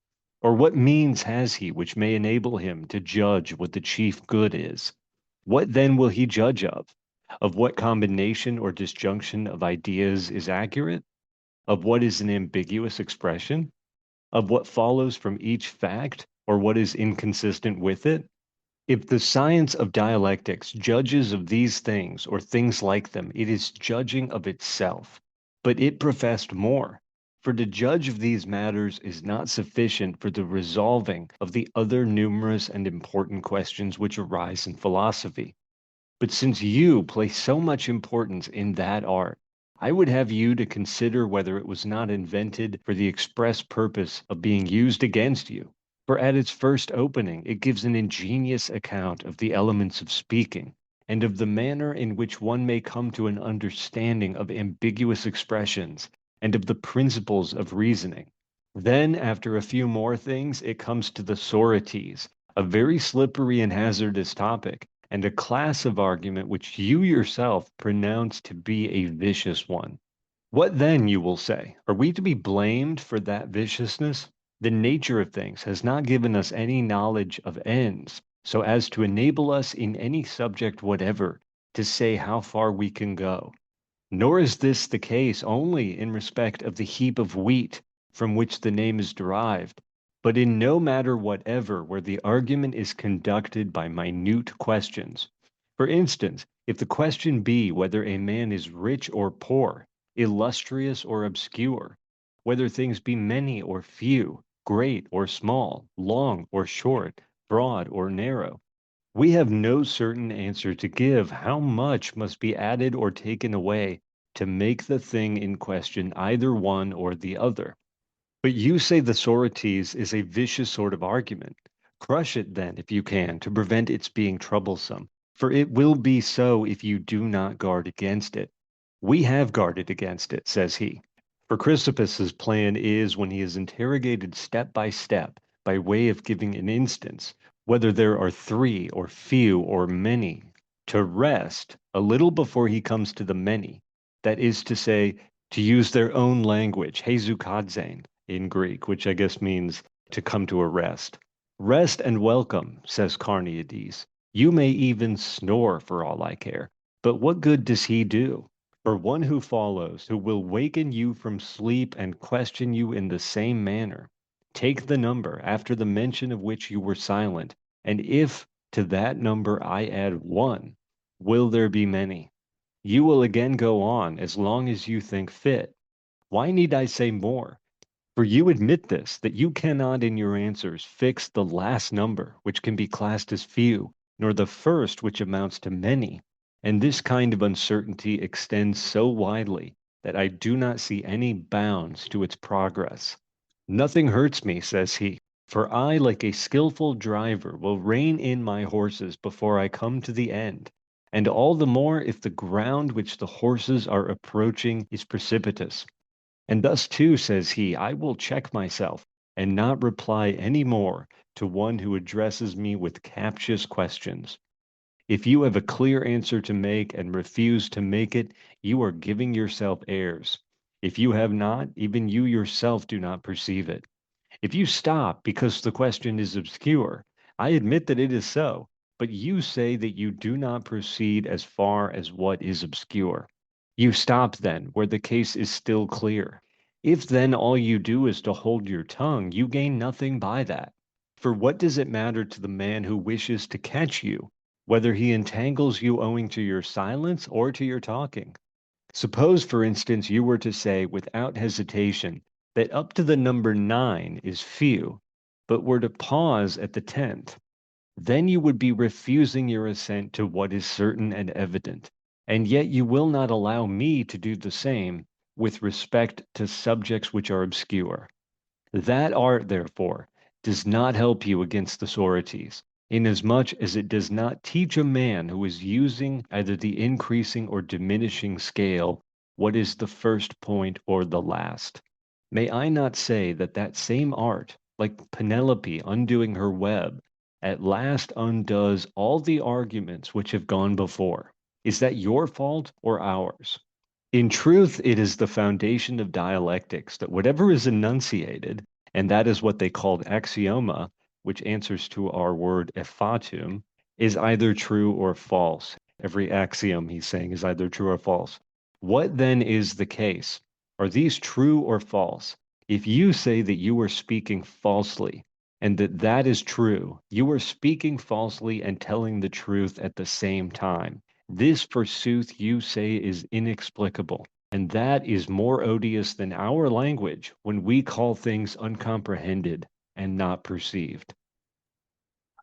Or what means has he which may enable him to judge what the chief good is? What then will he judge of? Of what combination or disjunction of ideas is accurate? Of what is an ambiguous expression? Of what follows from each fact, or what is inconsistent with it? If the science of dialectics judges of these things or things like them, it is judging of itself. But it professed more. For to judge of these matters is not sufficient for the resolving of the other numerous and important questions which arise in philosophy. But since you place so much importance in that art, I would have you to consider whether it was not invented for the express purpose of being used against you. For at its first opening, it gives an ingenious account of the elements of speaking, and of the manner in which one may come to an understanding of ambiguous expressions, and of the principles of reasoning. Then, after a few more things, it comes to the sorites, a very slippery and hazardous topic, and a class of argument which you yourself pronounce to be a vicious one. What then, you will say, are we to be blamed for that viciousness? The nature of things has not given us any knowledge of ends, so as to enable us in any subject whatever to say how far we can go. Nor is this the case only in respect of the heap of wheat from which the name is derived, but in no matter whatever where the argument is conducted by minute questions. For instance, if the question be whether a man is rich or poor, illustrious or obscure, whether things be many or few, great or small, long or short, broad or narrow, we have no certain answer to give how much must be added or taken away to make the thing in question either one or the other. But you say the sorites is a vicious sort of argument. Crush it then, if you can, to prevent its being troublesome, for it will be so if you do not guard against it. We have guarded against it, says he. For Chrysippus's plan is, when he is interrogated step, by way of giving an instance, whether there are three or few or many, to rest a little before he comes to the many, that is to say, to use their own language, heizukadzein, in Greek, which I guess means to come to a rest. Rest and welcome, says Carneades. You may even snore for all I care. But what good does he do? For one who follows, who will waken you from sleep and question you in the same manner. Take the number after the mention of which you were silent, and if to that number I add one, will there be many? You will again go on as long as you think fit. Why need I say more? For you admit this, that you cannot in your answers fix the last number, which can be classed as few, nor the first, which amounts to many. And this kind of uncertainty extends so widely that I do not see any bounds to its progress. Nothing hurts me, says he, for I, like a skillful driver, will rein in my horses before I come to the end, and all the more if the ground which the horses are approaching is precipitous. And thus too, says he, I will check myself and not reply any more to one who addresses me with captious questions. If you have a clear answer to make and refuse to make it, you are giving yourself airs. If you have not, even you yourself do not perceive it. If you stop because the question is obscure, I admit that it is so, but you say that you do not proceed as far as what is obscure. You stop then where the case is still clear. If then all you do is to hold your tongue, you gain nothing by that. For what does it matter to the man who wishes to catch you, whether he entangles you owing to your silence or to your talking? Suppose, for instance, you were to say without hesitation that up to the number 9 is few, but were to pause at the 10th. Then you would be refusing your assent to what is certain and evident, and yet you will not allow me to do the same with respect to subjects which are obscure. That art, therefore, does not help you against the Sorites, inasmuch as it does not teach a man who is using either the increasing or diminishing scale what is the first point or the last. May I not say that that same art, like Penelope undoing her web, at last undoes all the arguments which have gone before? Is that your fault or ours? In truth, it is the foundation of dialectics that whatever is enunciated, and that is what they called axioma, which answers to our word effatum, is either true or false. Every axiom, he's saying, is either true or false. What then is the case? Are these true or false? If you say that you are speaking falsely, and that that is true, you are speaking falsely and telling the truth at the same time. This, forsooth, you say is inexplicable, and that is more odious than our language when we call things uncomprehended and not perceived.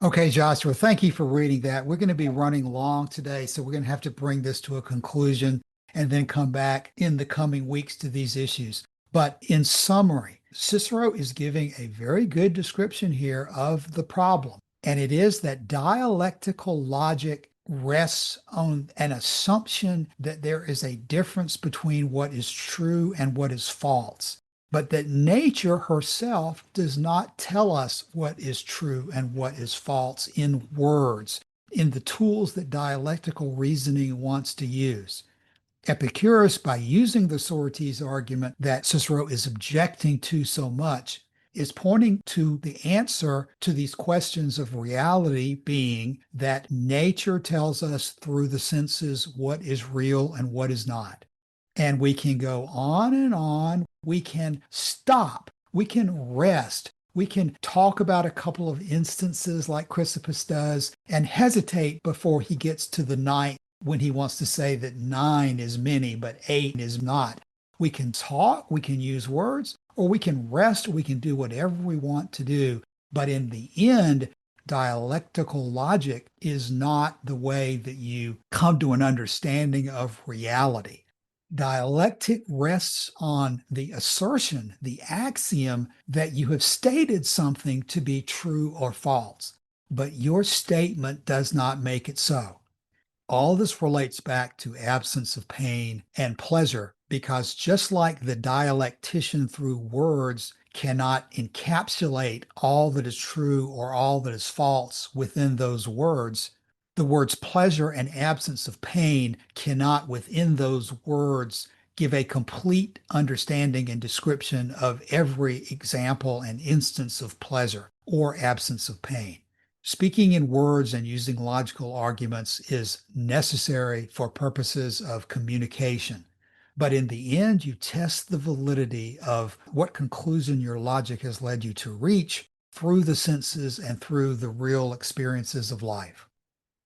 Okay, Joshua, thank you for reading that. We're going to be running long today, so we're going to have to bring this to a conclusion and then come back in the coming weeks to these issues. But in summary, Cicero is giving a very good description here of the problem, and it is that dialectical logic rests on an assumption that there is a difference between what is true and what is false, but that nature herself does not tell us what is true and what is false in words, in the tools that dialectical reasoning wants to use. Epicurus, by using the Sorites argument that Cicero is objecting to so much, is pointing to the answer to these questions of reality being that nature tells us through the senses what is real and what is not. And we can go on and on. We can stop. We can rest. We can talk about a couple of instances like Chrysippus does and hesitate before he gets to the ninth when he wants to say that 9 is many, but 8 is not. We can talk, we can use words, or we can rest, we can do whatever we want to do. But in the end, dialectical logic is not the way that you come to an understanding of reality. Dialectic rests on the assertion, the axiom that you have stated something to be true or false, but your statement does not make it so. All this relates back to absence of pain and pleasure, because just like the dialectician through words cannot encapsulate all that is true or all that is false within those words, the words pleasure and absence of pain cannot within those words give a complete understanding and description of every example and instance of pleasure or absence of pain. Speaking in words and using logical arguments is necessary for purposes of communication. But in the end, you test the validity of what conclusion your logic has led you to reach through the senses and through the real experiences of life.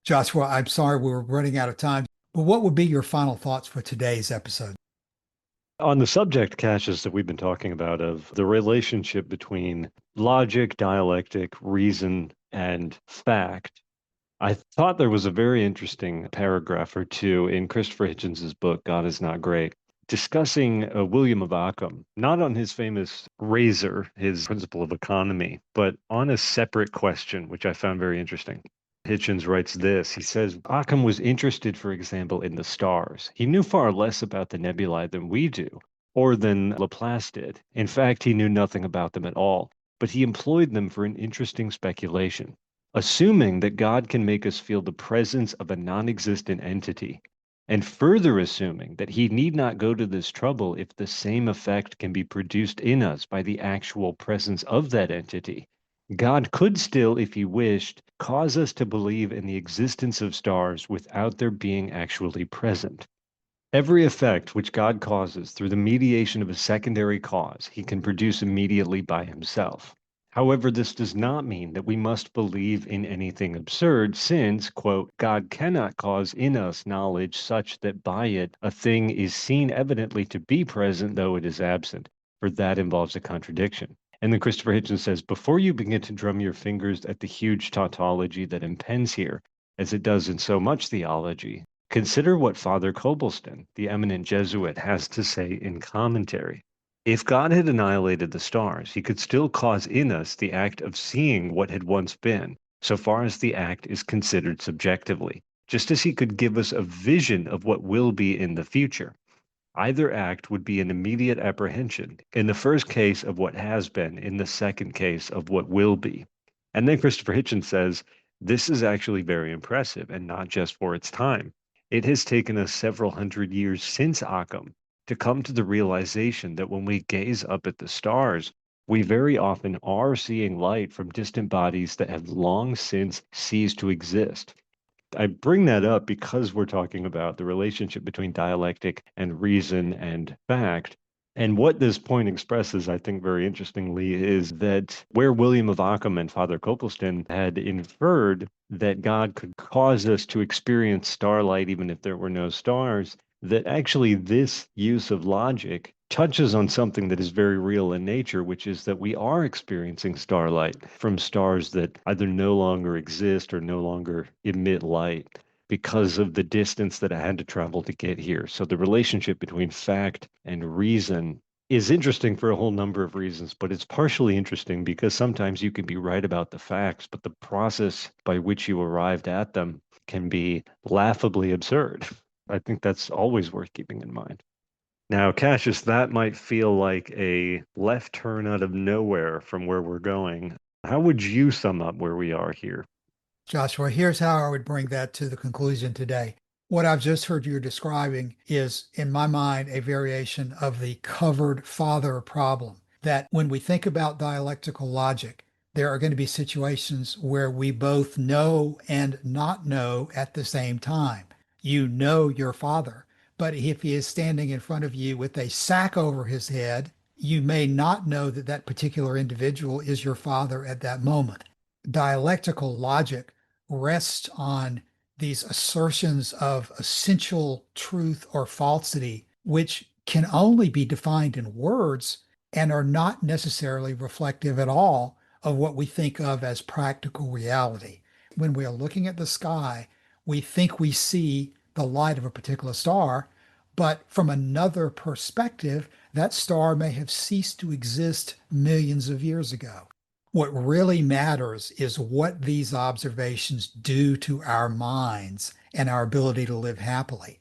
Joshua, I'm sorry we're running out of time, but what would be your final thoughts for today's episode? On the subject, Cassius, that we've been talking about of the relationship between logic, dialectic, reason, and fact, I thought there was a very interesting paragraph or two in Christopher Hitchens's book, God is Not Great, discussing William of Ockham, not on his famous razor, his principle of economy, but on a separate question, which I found very interesting. Hitchens writes this. He says, Ockham was interested, for example, in the stars. He knew far less about the nebulae than we do, or than Laplace did. In fact, he knew nothing about them at all, but he employed them for an interesting speculation. Assuming that God can make us feel the presence of a non-existent entity, and further assuming that he need not go to this trouble if the same effect can be produced in us by the actual presence of that entity, God could still, if he wished, cause us to believe in the existence of stars without their being actually present. Every effect which God causes through the mediation of a secondary cause, he can produce immediately by himself. However, this does not mean that we must believe in anything absurd, since, quote, God cannot cause in us knowledge such that by it a thing is seen evidently to be present, though it is absent, for that involves a contradiction. And then Christopher Hitchens says, before you begin to drum your fingers at the huge tautology that impends here, as it does in so much theology, consider what Father Cobblestone, the eminent Jesuit, has to say in commentary. If God had annihilated the stars, he could still cause in us the act of seeing what had once been, so far as the act is considered subjectively, just as he could give us a vision of what will be in the future. Either act would be an immediate apprehension, in the first case of what has been, in the second case of what will be. And then Christopher Hitchens says, this is actually very impressive, and not just for its time. It has taken us several hundred years since Occam to come to the realization that when we gaze up at the stars, we very often are seeing light from distant bodies that have long since ceased to exist. I bring that up because we're talking about the relationship between dialectic and reason and fact. And what this point expresses, I think, very interestingly, is that where William of Ockham and Father Copleston had inferred that God could cause us to experience starlight even if there were no stars, that actually this use of logic touches on something that is very real in nature, which is that we are experiencing starlight from stars that either no longer exist or no longer emit light because of the distance that it had to travel to get here. So the relationship between fact and reason is interesting for a whole number of reasons, but it's partially interesting because sometimes you can be right about the facts, but the process by which you arrived at them can be laughably absurd. I think that's always worth keeping in mind. Now, Cassius, that might feel like a left turn out of nowhere from where we're going. How would you sum up where we are here? Joshua, here's how I would bring that to the conclusion today. What I've just heard you describing is, in my mind, a variation of the covered father problem. That when we think about dialectical logic, there are going to be situations where we both know and not know at the same time. You know your father, but if he is standing in front of you with a sack over his head, you may not know that that particular individual is your father at that moment. Dialectical logic rests on these assertions of essential truth or falsity, which can only be defined in words and are not necessarily reflective at all of what we think of as practical reality. When we are looking at the sky, we think we see the light of a particular star, but from another perspective, that star may have ceased to exist millions of years ago. What really matters is what these observations do to our minds and our ability to live happily.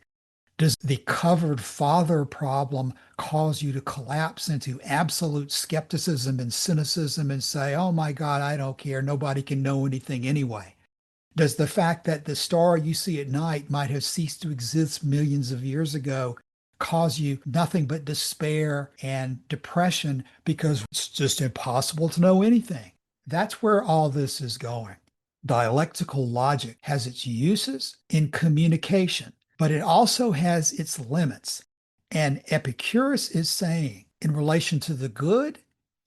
Does the covered father problem cause you to collapse into absolute skepticism and cynicism and say, oh my God, I don't care. Nobody can know anything anyway? Does the fact that the star you see at night might have ceased to exist millions of years ago cause you nothing but despair and depression because it's just impossible to know anything. That's where all this is going. Dialectical logic has its uses in communication, but it also has its limits. And Epicurus is saying, in relation to the good,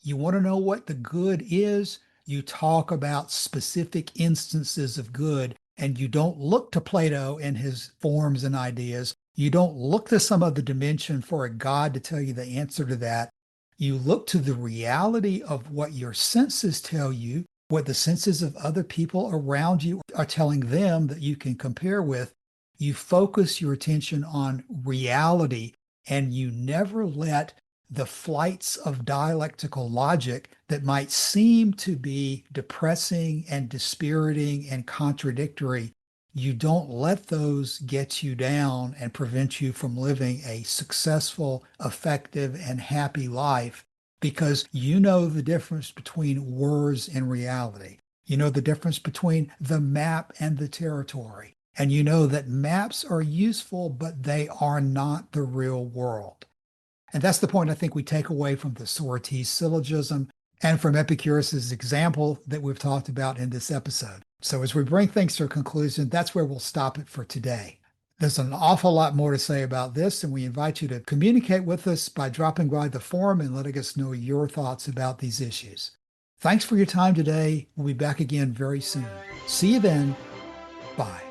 you want to know what the good is, you talk about specific instances of good, and you don't look to Plato and his forms and ideas. You don't look to some other dimension for a God to tell you the answer to that. You look to the reality of what your senses tell you, what the senses of other people around you are telling them that you can compare with. You focus your attention on reality, and you never let the flights of dialectical logic that might seem to be depressing and dispiriting and contradictory, you don't let those get you down and prevent you from living a successful, effective, and happy life, because you know the difference between words and reality. You know the difference between the map and the territory. And you know that maps are useful, but they are not the real world. And that's the point I think we take away from the Socrates syllogism and from Epicurus's example that we've talked about in this episode. So as we bring things to a conclusion, that's where we'll stop it for today. There's an awful lot more to say about this, and we invite you to communicate with us by dropping by the forum and letting us know your thoughts about these issues. Thanks for your time today. We'll be back again very soon. See you then. Bye.